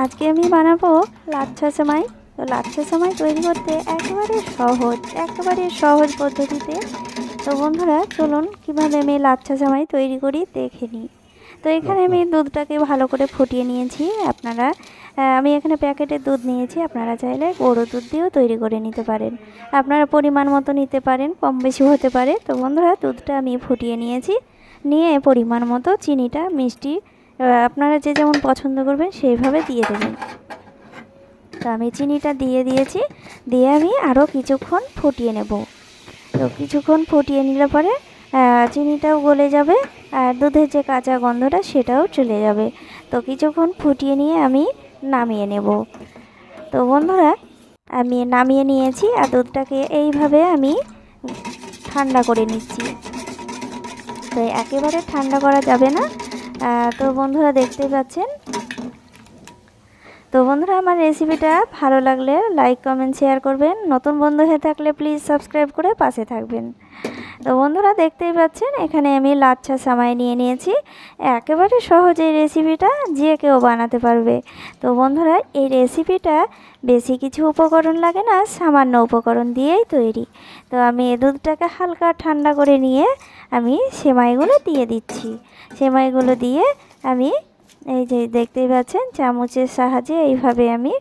আজকে আমি বানাবো লাচ্ছা সেমাই। তো লাচ্ছা সেমাই তৈরি করতে একেবারে সহজ পদ্ধতিতে। তো বন্ধুরা চলুন কীভাবে আমি লাচ্ছা সেমাই তৈরি করি দেখে নিই। তো এখানে আমি দুধটাকে ভালো করে ফুটিয়ে নিয়েছি। আমি এখানে প্যাকেটের দুধ নিয়েছি, আপনারা চাইলে গরুর দুধ দিয়েও তৈরি করে নিতে পারেন। আপনারা পরিমাণ মতো নিতে পারেন, কম বেশি হতে পারে। তো বন্ধুরা দুধটা আমি ফুটিয়ে নিয়েছি, নিয়ে পরিমাণ মতো চিনিটা মিষ্টি আপনারা যে যেমন পছন্দ করবেন সেইভাবে দিয়ে দেবেন। তো আমি চিনিটা দিয়ে দিয়েছি, দিয়ে আমি আরও কিছুক্ষণ ফুটিয়ে নেব। তো কিছুক্ষণ ফুটিয়ে নিলে পরে চিনিটাও গলে যাবে আর দুধের যে কাঁচা গন্ধটা সেটাও চলে যাবে। তো কিছুক্ষণ ফুটিয়ে নিয়ে আমি নামিয়ে নেব। তো বন্ধুরা আমি নামিয়ে নিয়েছি আর দুধটাকে এইভাবে আমি ঠান্ডা করে নিচ্ছি। তো একেবারে ঠান্ডা করা যাবে না। তো বন্ধুরা দেখতেই পাচ্ছেন। তো বন্ধুরা আমার রেসিপিটা ভালো লাগলে লাইক কমেন্ট শেয়ার করবেন, নতুন বন্ধু হয়ে থাকলে প্লিজ সাবস্ক্রাইব করে পাশে থাকবেন। তো বন্ধুরা দেখতেই পাচ্ছেন এখানে আমি লাচ্ছা সেমাই নিয়ে নিয়েছি। একেবারে সহজ এই রেসিপিটা, যে কেউ বানাতে পারবে। তো বন্ধুরা এই রেসিপিটা বেশি কিছু উপকরণ লাগে না, সামান্য উপকরণ দিয়েই তৈরি। তো আমি দুধটাকে হালকা ঠান্ডা করে নিয়ে আমি সেমাইগুলো দিয়ে দিচ্ছি। সেমাইগুলো দিয়ে আমি এই যে দেখতেই পাচ্ছেন চামচের সাহায্যে এইভাবে আমি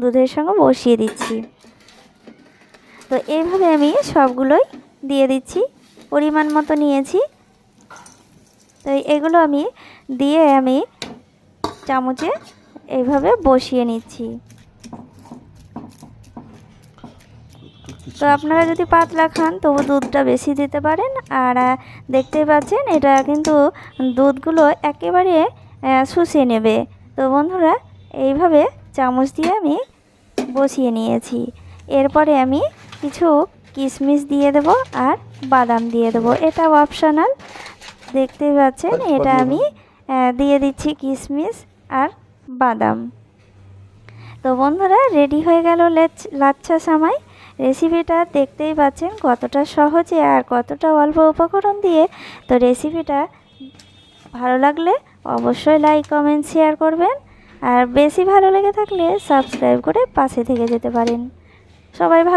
দুধের সঙ্গে বসিয়ে দিচ্ছি। তো এইভাবে আমি সবগুলোই দিয়ে দিচ্ছি, পরিমাণ মতো নিয়েছি। তো এগুলো আমি দিয়ে আমি চামচে এইভাবে বসিয়ে নিচ্ছি। তো আপনারা যদি পাতলা খান তবু দুধটা বেশি দিতে পারেন। আর দেখতেই পাচ্ছেন এটা কিন্তু দুধগুলো একেবারে শুষে নেবে। তো বন্ধুরা এইভাবে চামচ দিয়ে আমি বসিয়ে নিয়েছি। এরপরে আমি কিছু কিশমিশ দিয়ে দেব আর বাদাম দিয়ে দেব, এটা অপশনাল। দেখতেই পাচ্ছেন এটা আমি দিয়ে দিচ্ছি কিশমিশ আর বাদাম। তো বন্ধুরা রেডি হয়ে গেল লাচ্ছা সেমাই। রেসিপিটা দেখতেই পাচ্ছেন কতটা সহজে আর কতটা অল্প উপকরণ দিয়ে। তো রেসিপিটা ভালো লাগলে অবশ্যই লাইক কমেন্ট শেয়ার করবেন, আর বেশি ভালো লেগে থাকলে সাবস্ক্রাইব করে পাশে থেকে যেতে পারেন। সবাই ভালো